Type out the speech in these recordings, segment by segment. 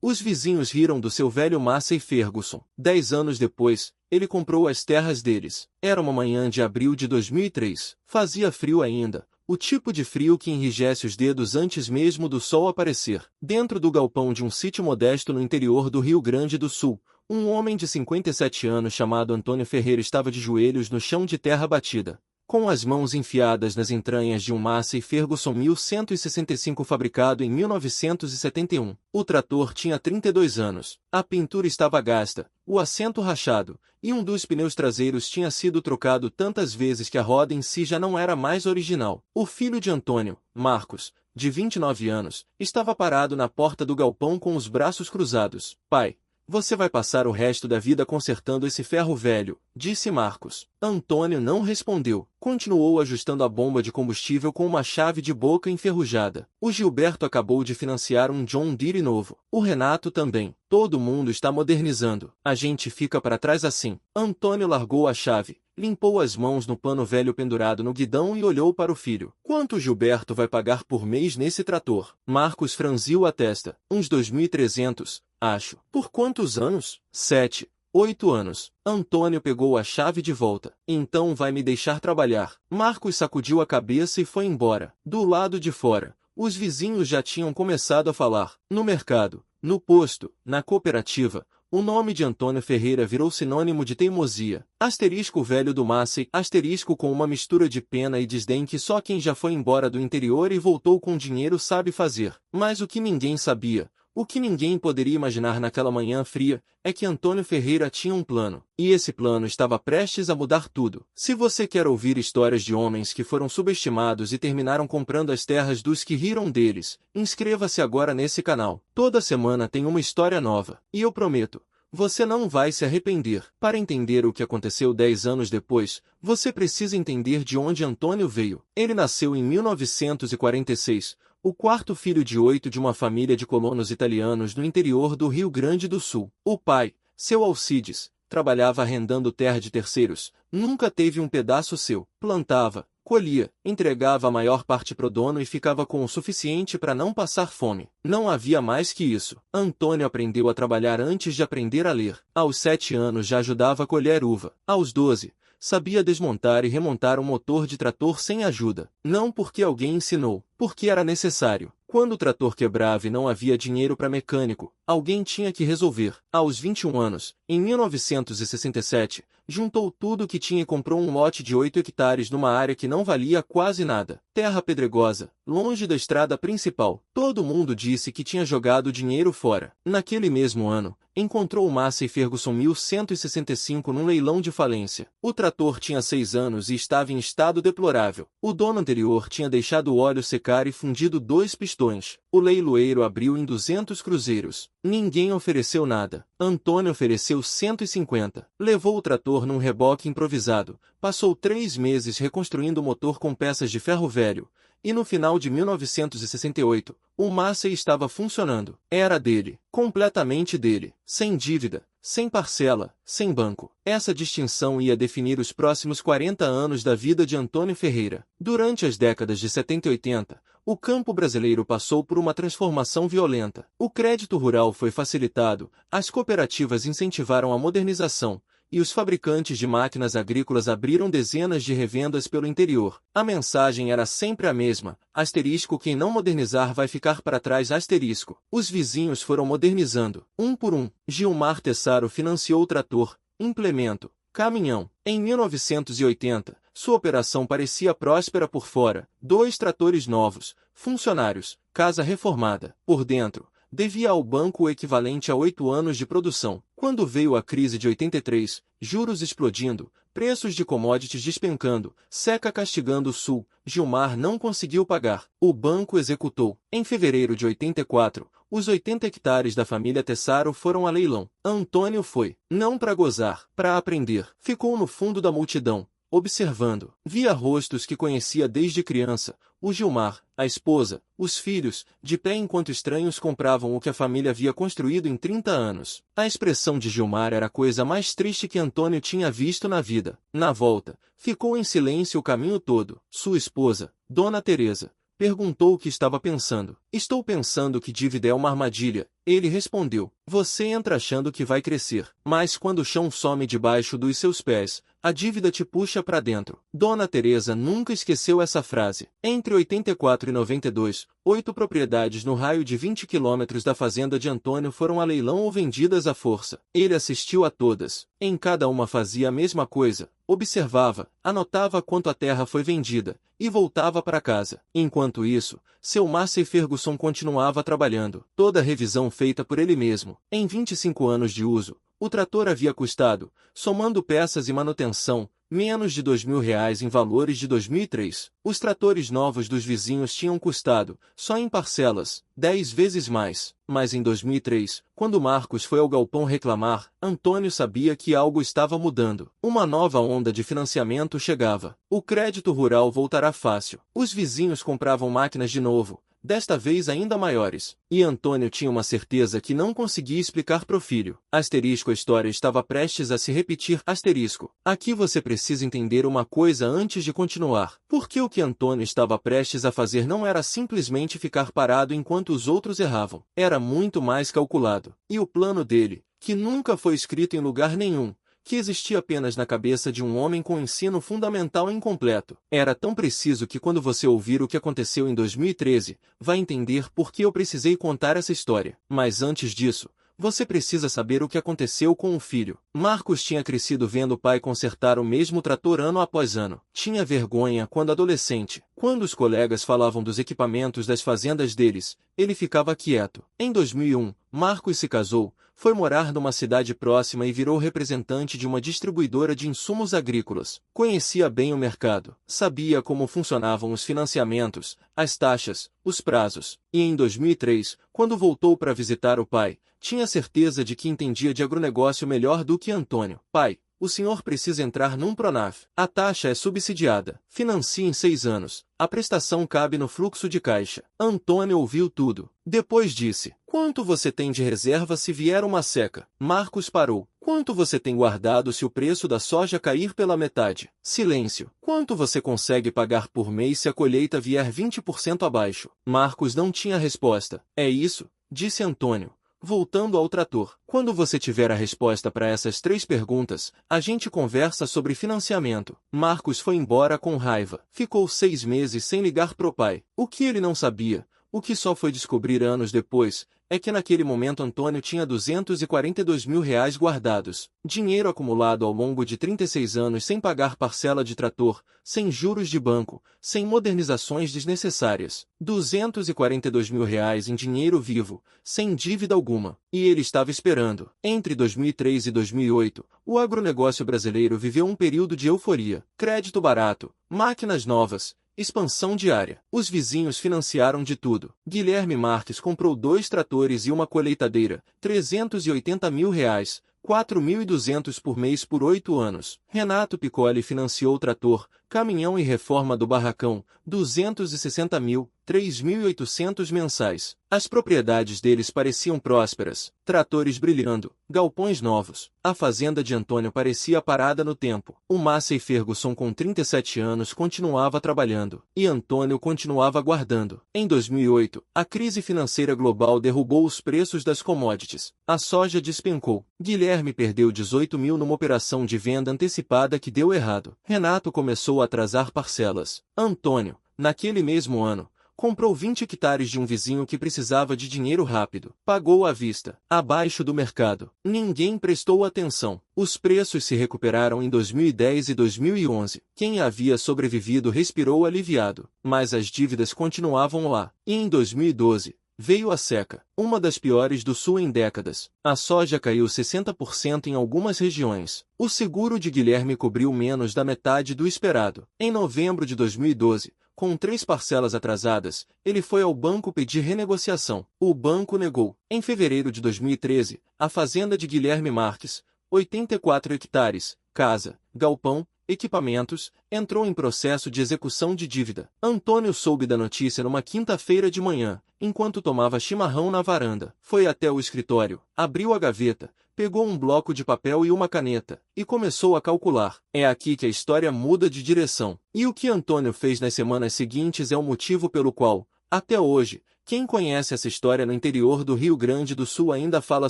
Os vizinhos riram do seu velho Massey Ferguson. 10 anos depois, ele comprou as terras deles. Era uma manhã de abril de 2003. Fazia frio ainda. O tipo de frio que enrijece os dedos antes mesmo do sol aparecer. Dentro do galpão de um sítio modesto no interior do Rio Grande do Sul, um homem de 57 anos chamado Antônio Ferreira estava de joelhos no chão de terra batida, com as mãos enfiadas nas entranhas de um Massey Ferguson 1165 fabricado em 1971. O trator tinha 32 anos, a pintura estava gasta, o assento rachado, e um dos pneus traseiros tinha sido trocado tantas vezes que a roda em si já não era mais original. O filho de Antônio, Marcos, de 29 anos, estava parado na porta do galpão com os braços cruzados. Pai, você vai passar o resto da vida consertando esse ferro velho, disse Marcos. Antônio não respondeu. Continuou ajustando a bomba de combustível com uma chave de boca enferrujada. O Gilberto acabou de financiar um John Deere novo. O Renato também. Todo mundo está modernizando. A gente fica para trás assim. Antônio largou a chave, limpou as mãos no pano velho pendurado no guidão e olhou para o filho. Quanto Gilberto vai pagar por mês nesse trator? Marcos franziu a testa. Uns 2.300. Acho. Por quantos anos? 7, 8 anos. Antônio pegou a chave de volta. Então vai me deixar trabalhar. Marcos sacudiu a cabeça e foi embora. Do lado de fora, os vizinhos já tinham começado a falar. No mercado, no posto, na cooperativa, o nome de Antônio Ferreira virou sinônimo de teimosia. Asterisco velho do Massey, asterisco com uma mistura de pena e desdém que só quem já foi embora do interior e voltou com dinheiro sabe fazer. Mas o que ninguém sabia, o que ninguém poderia imaginar naquela manhã fria, é que Antônio Ferreira tinha um plano, e esse plano estava prestes a mudar tudo. Se você quer ouvir histórias de homens que foram subestimados e terminaram comprando as terras dos que riram deles, inscreva-se agora nesse canal. Toda semana tem uma história nova, e eu prometo, você não vai se arrepender. Para entender o que aconteceu 10 anos depois, você precisa entender de onde Antônio veio. Ele nasceu em 1946, o quarto filho de 8 de uma família de colonos italianos no interior do Rio Grande do Sul. O pai, seu Alcides, trabalhava arrendando terra de terceiros, nunca teve um pedaço seu. Plantava, colhia, entregava a maior parte pro dono e ficava com o suficiente para não passar fome. Não havia mais que isso. Antônio aprendeu a trabalhar antes de aprender a ler. Aos 7 anos já ajudava a colher uva. Aos 12, sabia desmontar e remontar um motor de trator sem ajuda. Não porque alguém ensinou, porque era necessário. Quando o trator quebrava e não havia dinheiro para mecânico, alguém tinha que resolver. Aos 21 anos, em 1967, juntou tudo o que tinha e comprou um lote de 8 hectares numa área que não valia quase nada. Terra pedregosa, longe da estrada principal. Todo mundo disse que tinha jogado o dinheiro fora. Naquele mesmo ano, encontrou o Massey Ferguson 1165 num leilão de falência. O trator tinha 6 anos e estava em estado deplorável. O dono anterior tinha deixado o óleo secar e fundido 2 pistões. O leiloeiro abriu em 200 cruzeiros. Ninguém ofereceu nada. Antônio ofereceu 150. Levou o trator num reboque improvisado. Passou 3 meses reconstruindo o motor com peças de ferro velho. E no final de 1968, o Massey estava funcionando. Era dele, completamente dele, sem dívida, sem parcela, sem banco. Essa distinção ia definir os próximos 40 anos da vida de Antônio Ferreira. Durante as décadas de 70 e 80, o campo brasileiro passou por uma transformação violenta. O crédito rural foi facilitado, as cooperativas incentivaram a modernização, e os fabricantes de máquinas agrícolas abriram dezenas de revendas pelo interior. A mensagem era sempre a mesma: asterisco, quem não modernizar vai ficar para trás, asterisco. Os vizinhos foram modernizando, um por um. Gilmar Tessaro financiou o trator, implemento, caminhão. Em 1980, sua operação parecia próspera por fora. 2 tratores novos, funcionários, casa reformada. Por dentro, devia ao banco o equivalente a 8 anos de produção. Quando veio a crise de 83, juros explodindo, preços de commodities despencando, seca castigando o Sul, Gilmar não conseguiu pagar. O banco executou. Em fevereiro de 84, os 80 hectares da família Tessaro foram a leilão. Antônio foi, não para gozar, para aprender. Ficou no fundo da multidão, observando. Via rostos que conhecia desde criança, o Gilmar, a esposa, os filhos, de pé enquanto estranhos compravam o que a família havia construído em 30 anos. A expressão de Gilmar era a coisa mais triste que Antônio tinha visto na vida. Na volta, ficou em silêncio o caminho todo. Sua esposa, Dona Teresa, Perguntou o que estava pensando. Estou pensando que dívida é uma armadilha. Ele respondeu. Você entra achando que vai crescer, mas quando o chão some debaixo dos seus pés, a dívida te puxa para dentro. Dona Teresa nunca esqueceu essa frase. Entre 84 e 92, 8 propriedades no raio de 20 quilômetros da fazenda de Antônio foram a leilão ou vendidas à força. Ele assistiu a todas. Em cada uma fazia a mesma coisa. Observava, anotava quanto a terra foi vendida, e voltava para casa. Enquanto isso, seu Massey Ferguson continuava trabalhando. Toda a revisão feita por ele mesmo. Em 25 anos de uso, o trator havia custado, somando peças e manutenção, menos de R$ 2.000 em valores de 2003. Os tratores novos dos vizinhos tinham custado, só em parcelas, 10 vezes mais. Mas em 2003, quando Marcos foi ao galpão reclamar, Antônio sabia que algo estava mudando. Uma nova onda de financiamento chegava. O crédito rural voltará fácil. Os vizinhos compravam máquinas de novo, desta vez ainda maiores. E Antônio tinha uma certeza que não conseguia explicar pro filho. Asterisco, a história estava prestes a se repetir. Asterisco. Aqui você precisa entender uma coisa antes de continuar. Porque o que Antônio estava prestes a fazer não era simplesmente ficar parado enquanto os outros erravam. Era muito mais calculado. E o plano dele, que nunca foi escrito em lugar nenhum, que existia apenas na cabeça de um homem com ensino fundamental incompleto, era tão preciso que quando você ouvir o que aconteceu em 2013, vai entender por que eu precisei contar essa história. Mas antes disso, você precisa saber o que aconteceu com o filho. Marcos tinha crescido vendo o pai consertar o mesmo trator ano após ano. Tinha vergonha quando adolescente. Quando os colegas falavam dos equipamentos das fazendas deles, ele ficava quieto. Em 2001, Marcos se casou, foi morar numa cidade próxima e virou representante de uma distribuidora de insumos agrícolas. Conhecia bem o mercado, sabia como funcionavam os financiamentos, as taxas, os prazos. E em 2003, quando voltou para visitar o pai, tinha certeza de que entendia de agronegócio melhor do que Antônio. Pai, o senhor precisa entrar num Pronaf. A taxa é subsidiada. Financie em 6 anos. A prestação cabe no fluxo de caixa. Antônio ouviu tudo. Depois disse: quanto você tem de reserva se vier uma seca? Marcos parou. Quanto você tem guardado se o preço da soja cair pela metade? Silêncio. Quanto você consegue pagar por mês se a colheita vier 20% abaixo? Marcos não tinha resposta. É isso, disse Antônio, voltando ao trator. Quando você tiver a resposta para essas 3 perguntas, a gente conversa sobre financiamento. Marcos foi embora com raiva. Ficou 6 meses sem ligar pro pai. O que ele não sabia, o que só foi descobrir anos depois, é que naquele momento Antônio tinha R$ 242.000 guardados. Dinheiro acumulado ao longo de 36 anos sem pagar parcela de trator, sem juros de banco, sem modernizações desnecessárias. R$ 242.000 em dinheiro vivo, sem dívida alguma. E ele estava esperando. Entre 2003 e 2008, o agronegócio brasileiro viveu um período de euforia. Crédito barato, máquinas novas, expansão diária. Os vizinhos financiaram de tudo. Guilherme Marques comprou 2 tratores e uma colheitadeira, R$ 380.000, 4.200 por mês por 8 anos. Renato Piccoli financiou o trator, caminhão e reforma do barracão, 260 mil, 3.800 mensais. As propriedades deles pareciam prósperas, tratores brilhando, galpões novos. A fazenda de Antônio parecia parada no tempo. O Massey Ferguson com 37 anos continuava trabalhando, e Antônio continuava guardando. Em 2008, a crise financeira global derrubou os preços das commodities. A soja despencou. Guilherme perdeu 18 mil numa operação de venda antecipada que deu errado. Renato começou a atrasar parcelas. Antônio, naquele mesmo ano, comprou 20 hectares de um vizinho que precisava de dinheiro rápido. Pagou à vista, abaixo do mercado. Ninguém prestou atenção. Os preços se recuperaram em 2010 e 2011. Quem havia sobrevivido respirou aliviado. Mas as dívidas continuavam lá. E em 2012, veio a seca, uma das piores do Sul em décadas. A soja caiu 60% em algumas regiões. O seguro de Guilherme cobriu menos da metade do esperado. Em novembro de 2012, com 3 parcelas atrasadas, ele foi ao banco pedir renegociação. O banco negou. Em fevereiro de 2013, a fazenda de Guilherme Marques, 84 hectares, casa, galpão, equipamentos, entrou em processo de execução de dívida. Antônio soube da notícia numa quinta-feira de manhã, enquanto tomava chimarrão na varanda. Foi até o escritório, abriu a gaveta, pegou um bloco de papel e uma caneta, e começou a calcular. É aqui que a história muda de direção. E o que Antônio fez nas semanas seguintes é o motivo pelo qual, até hoje, quem conhece essa história no interior do Rio Grande do Sul ainda fala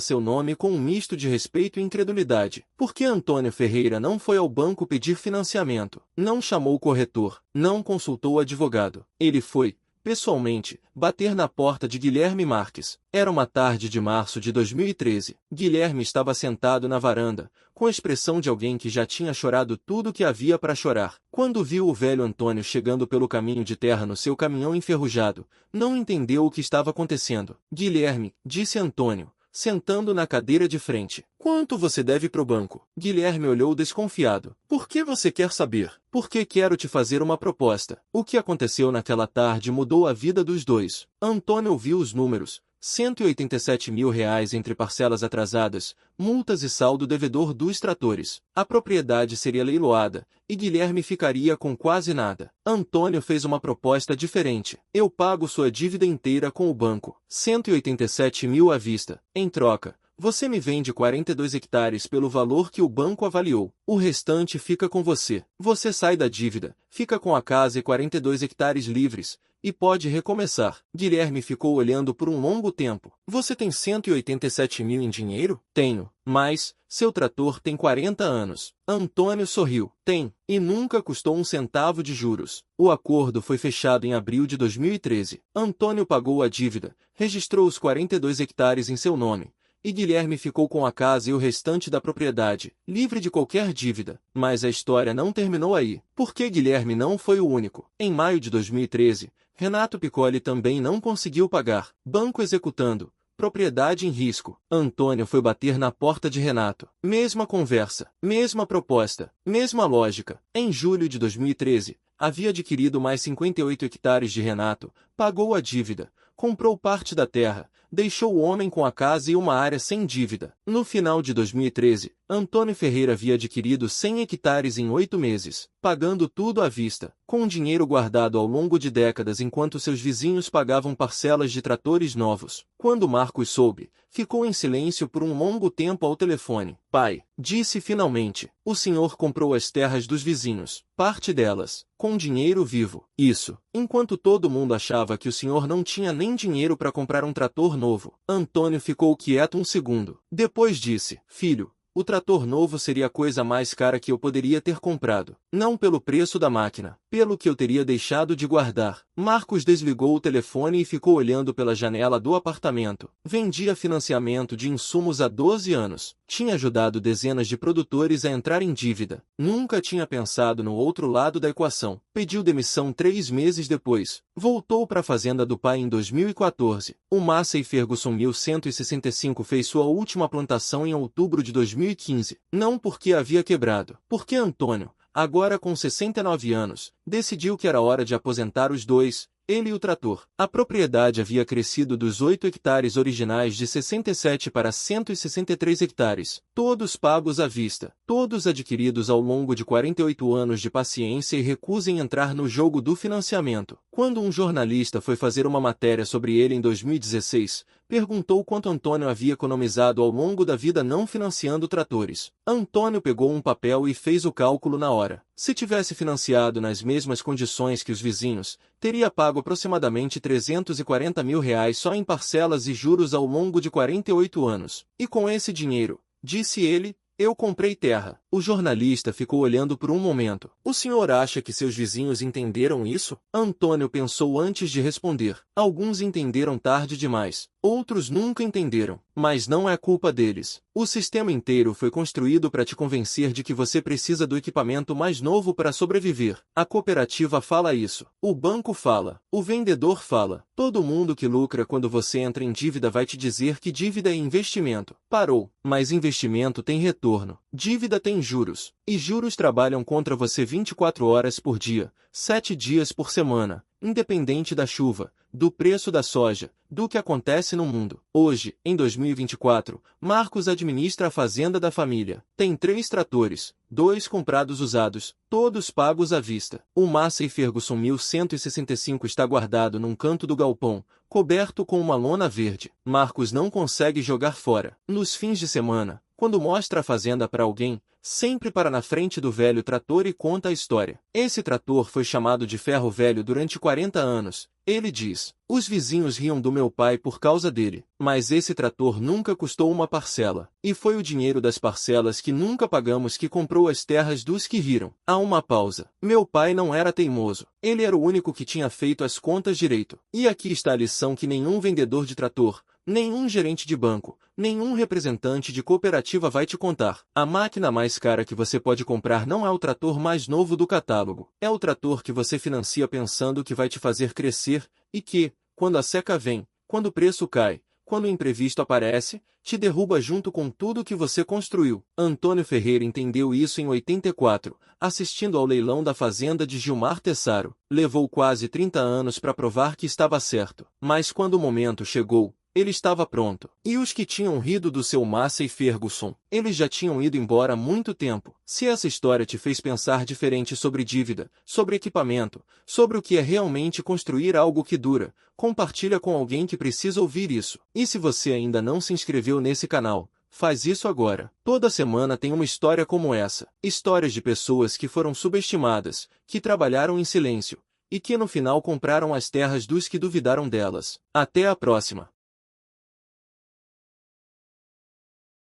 seu nome com um misto de respeito e incredulidade. Porque Antônio Ferreira não foi ao banco pedir financiamento, não chamou o corretor, não consultou o advogado. Ele foi, pessoalmente, bater na porta de Guilherme Marques. Era uma tarde de março de 2013. Guilherme estava sentado na varanda, com a expressão de alguém que já tinha chorado tudo o que havia para chorar. Quando viu o velho Antônio chegando pelo caminho de terra no seu caminhão enferrujado, não entendeu o que estava acontecendo. Guilherme, disse Antônio, sentando na cadeira de frente. Quanto você deve pro banco? Guilherme olhou desconfiado. Por que você quer saber? Porque quero te fazer uma proposta. O que aconteceu naquela tarde mudou a vida dos dois. Antônio ouviu os números. R$ 187 mil entre parcelas atrasadas, multas e saldo devedor dos tratores. A propriedade seria leiloada, e Guilherme ficaria com quase nada. Antônio fez uma proposta diferente. Eu pago sua dívida inteira com o banco. 187 mil à vista. Em troca, você me vende 42 hectares pelo valor que o banco avaliou. O restante fica com você. Você sai da dívida, fica com a casa e 42 hectares livres, e pode recomeçar. Guilherme ficou olhando por um longo tempo. Você tem 187 mil em dinheiro? Tenho. Mas, seu trator tem 40 anos. Antônio sorriu. Tem. E nunca custou um centavo de juros. O acordo foi fechado em abril de 2013. Antônio pagou a dívida, registrou os 42 hectares em seu nome, e Guilherme ficou com a casa e o restante da propriedade, livre de qualquer dívida. Mas a história não terminou aí, porque Guilherme não foi o único. Em maio de 2013, Renato Piccoli também não conseguiu pagar. Banco executando, propriedade em risco. Antônio foi bater na porta de Renato. Mesma conversa, mesma proposta, mesma lógica. Em julho de 2013, havia adquirido mais 58 hectares de Renato, pagou a dívida, comprou parte da terra, deixou o homem com a casa e uma área sem dívida. No final de 2013, Antônio Ferreira havia adquirido 100 hectares em 8 meses, pagando tudo à vista, com dinheiro guardado ao longo de décadas enquanto seus vizinhos pagavam parcelas de tratores novos. Quando Marcos soube, ficou em silêncio por um longo tempo ao telefone. Pai, disse finalmente, o senhor comprou as terras dos vizinhos, parte delas, com dinheiro vivo. Isso, enquanto todo mundo achava que o senhor não tinha nem dinheiro para comprar um trator novo. Antônio ficou quieto um segundo. Depois disse, filho, o trator novo seria a coisa mais cara que eu poderia ter comprado. Não pelo preço da máquina, pelo que eu teria deixado de guardar. Marcos desligou o telefone e ficou olhando pela janela do apartamento. Vendia financiamento de insumos há 12 anos. Tinha ajudado dezenas de produtores a entrar em dívida. Nunca tinha pensado no outro lado da equação. Pediu demissão 3 meses depois. Voltou para a fazenda do pai em 2014. O Massey Ferguson 1165 fez sua última plantação em outubro de 2015. Não porque havia quebrado. Porque Antônio, agora com 69 anos, decidiu que era hora de aposentar os dois, ele e o trator. A propriedade havia crescido dos 8 hectares originais de 67 para 163 hectares, todos pagos à vista, todos adquiridos ao longo de 48 anos de paciência e recusa em entrar no jogo do financiamento. Quando um jornalista foi fazer uma matéria sobre ele em 2016, perguntou quanto Antônio havia economizado ao longo da vida não financiando tratores. Antônio pegou um papel e fez o cálculo na hora. Se tivesse financiado nas mesmas condições que os vizinhos, teria pago aproximadamente R$ 340 mil só em parcelas e juros ao longo de 48 anos. E com esse dinheiro, disse ele, eu comprei terra. O jornalista ficou olhando por um momento. O senhor acha que seus vizinhos entenderam isso? Antônio pensou antes de responder. Alguns entenderam tarde demais. Outros nunca entenderam. Mas não é culpa deles. O sistema inteiro foi construído para te convencer de que você precisa do equipamento mais novo para sobreviver. A cooperativa fala isso. O banco fala. O vendedor fala. Todo mundo que lucra quando você entra em dívida vai te dizer que dívida é investimento. Parou. Mas investimento tem retorno. Dívida tem juros. E juros trabalham contra você 24 horas por dia, 7 dias por semana, independente da chuva, do preço da soja, do que acontece no mundo. Hoje, em 2024, Marcos administra a fazenda da família. Tem 3 tratores, 2 comprados usados, todos pagos à vista. O Massey Ferguson 1165 está guardado num canto do galpão, coberto com uma lona verde. Marcos não consegue jogar fora. Nos fins de semana, Quando mostra a fazenda para alguém, sempre para na frente do velho trator e conta a história. Esse trator foi chamado de ferro velho durante 40 anos. Ele diz: os vizinhos riam do meu pai por causa dele, mas esse trator nunca custou uma parcela. E foi o dinheiro das parcelas que nunca pagamos que comprou as terras dos que riram. Há uma pausa. Meu pai não era teimoso. Ele era o único que tinha feito as contas direito. E aqui está a lição que nenhum vendedor de trator, nenhum gerente de banco, nenhum representante de cooperativa vai te contar. A máquina mais cara que você pode comprar não é o trator mais novo do catálogo. É o trator que você financia pensando que vai te fazer crescer e que, quando a seca vem, quando o preço cai, quando o imprevisto aparece, te derruba junto com tudo que você construiu. Antônio Ferreira entendeu isso em 84, assistindo ao leilão da fazenda de Gilmar Tessaro. Levou quase 30 anos para provar que estava certo. Mas quando o momento chegou, ele estava pronto. E os que tinham rido do seu Massey e Ferguson, eles já tinham ido embora há muito tempo. Se essa história te fez pensar diferente sobre dívida, sobre equipamento, sobre o que é realmente construir algo que dura, compartilha com alguém que precisa ouvir isso. E se você ainda não se inscreveu nesse canal, faz isso agora. Toda semana tem uma história como essa. Histórias de pessoas que foram subestimadas, que trabalharam em silêncio, e que no final compraram as terras dos que duvidaram delas. Até a próxima!